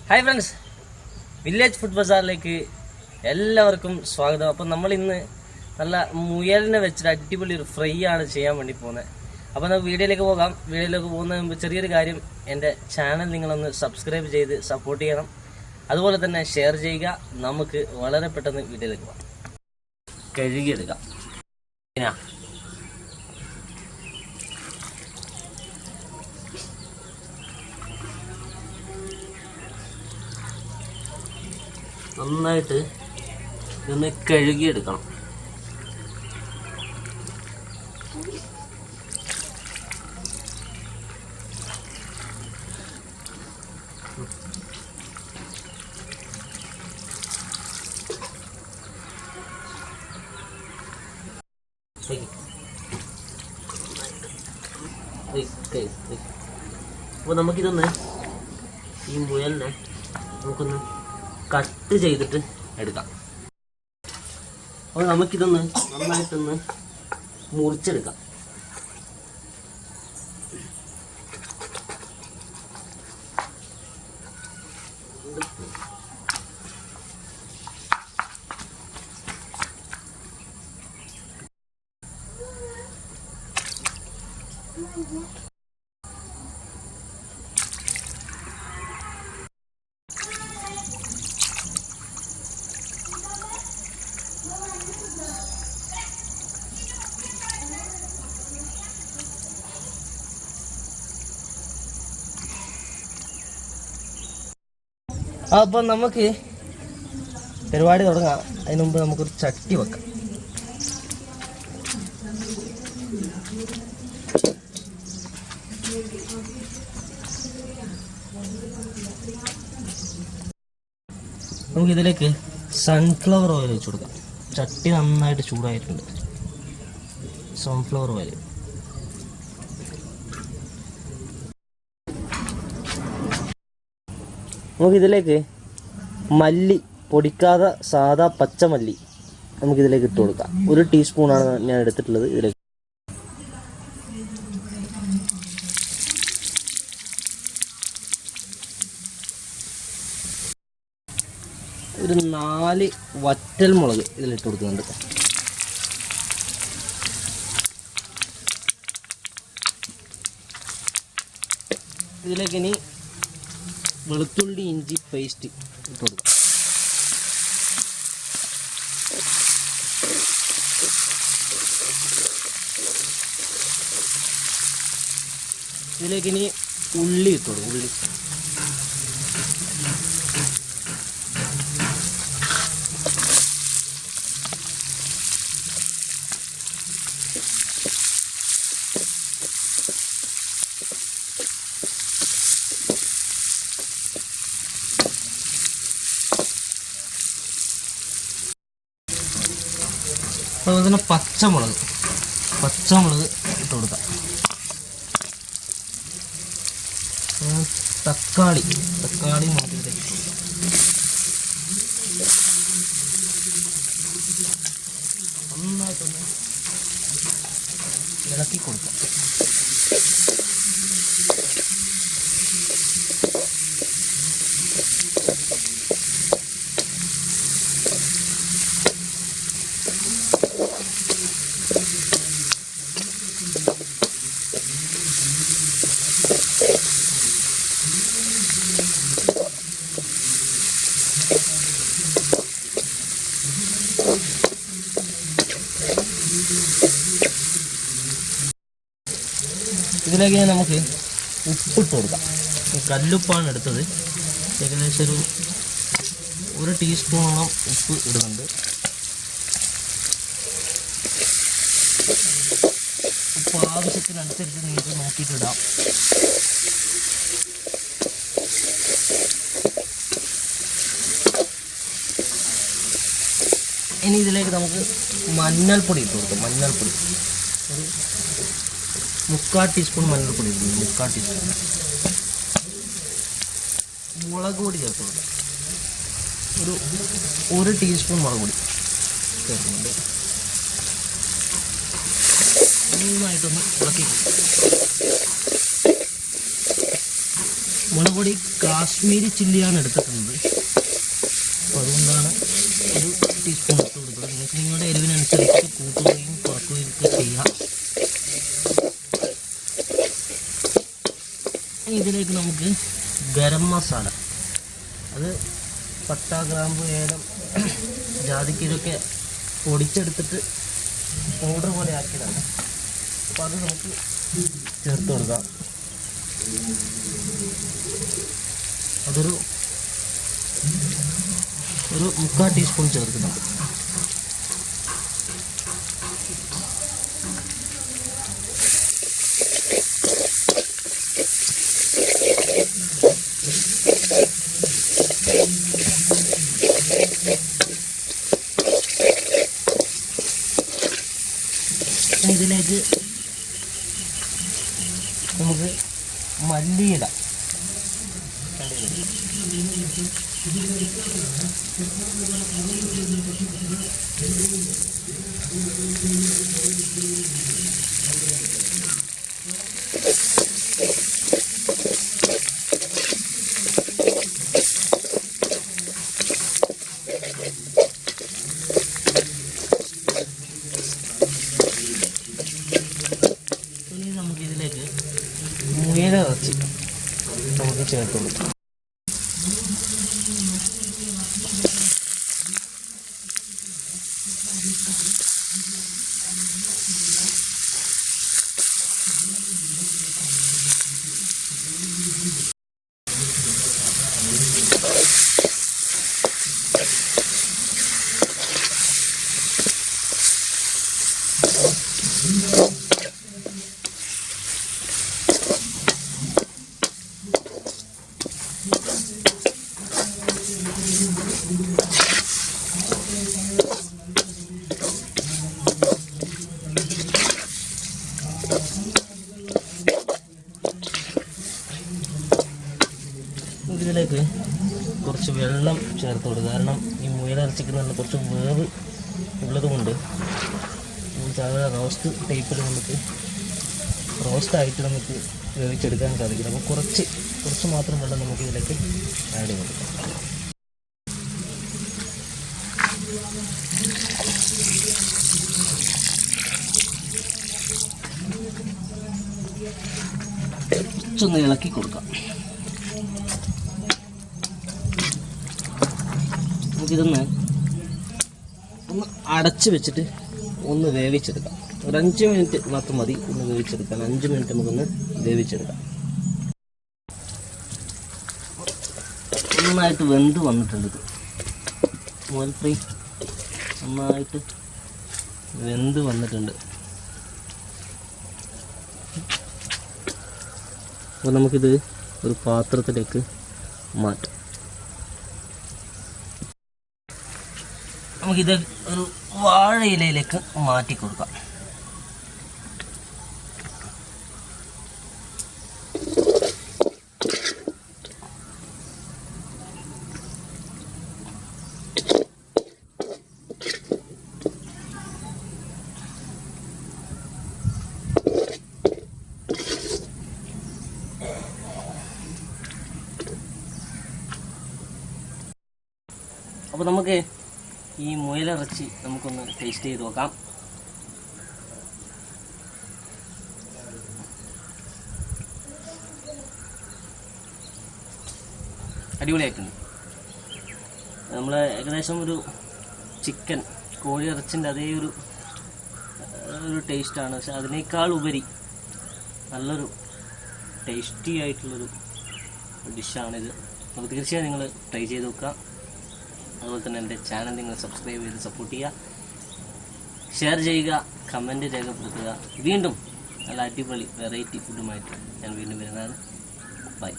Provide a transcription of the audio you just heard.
Hi friends, village food ബസാറിലേക്ക് എല്ലാവർക്കും സ്വാഗതം. അപ്പം നമ്മളിന്ന് നല്ല മുയലിനെ വെച്ചിട്ട് അടിപൊളി ഒരു ഫ്രൈ ആണ് ചെയ്യാൻ വേണ്ടി പോകുന്നത്. അപ്പോൾ നമുക്ക് വീഡിയോയിലേക്ക് പോകാം. വീഡിയോയിലേക്ക് പോകുന്നതിന് മുമ്പ് ചെറിയൊരു കാര്യം, എൻ്റെ ചാനൽ നിങ്ങളൊന്ന് സബ്സ്ക്രൈബ് ചെയ്ത് സപ്പോർട്ട് ചെയ്യണം. അതുപോലെ തന്നെ ഷെയർ ചെയ്യുക. നമുക്ക് വളരെ പെട്ടെന്ന് വീഡിയോയിലേക്ക് പോകാം. കഴുകിയെടുക്കാം. നന്നായിട്ട് ഇതൊന്ന് കഴുകിയെടുക്കണം. അപ്പോൾ നമുക്കിതൊന്ന് ഈ മുയലിനെ നമുക്കൊന്ന് കട്ട് ചെയ്തിട്ട് എടുക്കാം. അപ്പോൾ നമുക്കിതൊന്ന് നന്നായിട്ടൊന്ന് മുറിച്ചെടുക്കാം. അപ്പോൾ നമുക്ക് പരിപാടി തുടങ്ങാം. അതിന് മുമ്പ് നമുക്കൊരു ചട്ടി വെക്കാം. നമുക്കിതിലേക്ക് സൺഫ്ലവർ ഓയിൽ വെച്ച് കൊടുക്കാം. ചട്ടി നന്നായിട്ട് ചൂടായിട്ടുണ്ട്. സൺഫ്ലവർ ഓയിൽ നമുക്കിതിലേക്ക് മല്ലി, പൊടിക്കാതെ സാധാ പച്ചമല്ലി നമുക്കിതിലേക്ക് ഇട്ട് കൊടുക്കാം. 1 ടീസ്പൂണാണ് ഞാൻ എടുത്തിട്ടുള്ളത്. ഇതിലേക്ക് ഒരു 4 വറ്റൽ മുളക് ഇതിലിട്ട് കൊടുക്കുന്നുണ്ട്. ഇതിലേക്ക് ഇനി വെളുത്തുള്ളി ഇഞ്ചി പേസ്റ്റ് ഇട്ട് കൊടുക്കാം. ഇതിലേക്ക് ഇനി ഉള്ളി ഇട്ട് കൊടുക്കും. ഉള്ളി അതുപോലെ തന്നെ പച്ചമുളക് ഇട്ട് കൊടുക്കാം. തക്കാളി മുളകിലേക്ക് നന്നായിട്ടൊന്ന് ഇളക്കി കൊടുക്കാം. ഇതിലേക്ക് നമുക്ക് ഉപ്പിട്ട് കൊടുക്കാം. കല്ലുപ്പാണ് എടുത്തത്. ഏകദേശം ഒരു ടീസ്പൂണോളം ഉപ്പ് ഇടുന്നുണ്ട്. ഉപ്പ് ആവശ്യത്തിനനുസരിച്ച് നിങ്ങൾക്ക് നോക്കിയിട്ടിടാം. ഇനി ഇതിലേക്ക് നമുക്ക് മഞ്ഞൾപ്പൊടി ഇട്ട് കൊടുക്കാം. മഞ്ഞൾപ്പൊടി ഒരു 3/4 ടീസ്പൂൺ മഞ്ഞൾപ്പൊടി ഇടുന്നു. 3/4 ടീസ്പൂൺ മുളക് പൊടി ചേർത്ത് കൊടുക്കാം. ഒരു ടീസ്പൂൺ മുളക് പൊടി ചേർക്കുന്നുണ്ട്. നന്നായിട്ടൊന്ന് ഇളക്കി മുളക് പൊടി കാശ്മീരി ചില്ലിയാണ് എടുത്തിട്ടുള്ളത്. അപ്പോൾ അതുകൊണ്ടാണ് ഒരു ടീസ്പൂൺ ഇട്ട് കൊടുക്കുന്നത്. നിങ്ങൾക്ക് നിങ്ങളുടെ എരിവിനനുസരിച്ച് കൂട്ടുകയും കുറക്കുകയും ഒക്കെ ചെയ്യാം. ഇതിലേക്ക് നമുക്ക് ഗരം മസാല, അത് പട്ട, ഗ്രാമ്പു, ഏലം, ജാതിക്ക ഇതൊക്കെ പൊടിച്ചെടുത്തിട്ട് പൗഡർ പോലെ ആക്കിയതാണ്. അപ്പോൾ അത് നമുക്ക് ചേർത്ത് കൊടുക്കാം. അതൊരു 3/4 ടീസ്പൂൺ ചേർക്കുന്നുണ്ട്. ഇതിലേക്ക് നമുക്ക് മല്ലിയില, നമുക്കിതിലേക്ക് മുയലിറച്ചി നമുക്ക് ചേർത്ത് കൊടുക്കാം. ഇതിലേക്ക് കുറച്ച് വെള്ളം ചേർത്ത് കൊടുക്കുക. കാരണം ഈ മുയലിറച്ചിക്ക് നല്ല കുറച്ച് വേവ് ഉള്ളത് കൊണ്ട് സാധാരണ റോസ്റ്റ് ടൈപ്പിൽ നമുക്ക് റോസ്റ്റായിട്ട് നമുക്ക് വേവിച്ചെടുക്കാൻ സാധിക്കില്ല. അപ്പോൾ കുറച്ച് മാത്രം വെള്ളം നമുക്ക് ഇതിലേക്ക് ആഡ് ചെയ്ത് കൊടുക്കാം. കുറച്ചൊന്ന് ഇളക്കി കൊടുക്കാം. നമുക്കിതൊന്ന് അടച്ച് വെച്ചിട്ട് ഒന്ന് വേവിച്ചെടുക്കാം. ഒരു 5 മിനിറ്റ് മാത്രം മതി ഒന്ന് വേവിച്ചെടുക്കാൻ. 5 മിനിറ്റ് നമുക്കൊന്ന് വേവിച്ചെടുക്കാം. നന്നായിട്ട് വെന്ത് വന്നിട്ടുണ്ട്. ഇത് മുയൽ ഫ്രൈ നന്നായിട്ട് വെന്ത് വന്നിട്ടുണ്ട്. അപ്പോൾ നമുക്കിത് ഒരു പാത്രത്തിലേക്ക് മാറ്റാം. നമുക്കിത് ഒരു വാഴയിലയിലേക്ക് മാറ്റി കൊടുക്കാം. അപ്പോൾ നമുക്ക് ഈ മുയലിറച്ചി നമുക്കൊന്ന് ടേസ്റ്റ് ചെയ്ത് നോക്കാം. അടിപൊളിയായിട്ടുണ്ട്. നമ്മൾ ഏകദേശം ഒരു ചിക്കൻ കോഴി ഇറച്ചിൻ്റെ അതേ ഒരു ടേസ്റ്റാണ്. പക്ഷെ അതിനേക്കാൾ ഉപരി നല്ലൊരു ടേസ്റ്റി ആയിട്ടുള്ളൊരു ഡിഷാണിത്. അപ്പോൾ തീർച്ചയായും നിങ്ങൾ ട്രൈ ചെയ്ത് നോക്കുക. അതുപോലെ തന്നെ എൻ്റെ ചാനൽ നിങ്ങൾ സബ്സ്ക്രൈബ് ചെയ്ത് സപ്പോർട്ട് ചെയ്യുക, ഷെയർ ചെയ്യുക, കമൻറ്റ് രേഖപ്പെടുത്തുക. വീണ്ടും നല്ല അടിപൊളി വെറൈറ്റി ഫുഡുമായിട്ട് ഞാൻ വീണ്ടും വരുന്നതാണ്. ബൈ.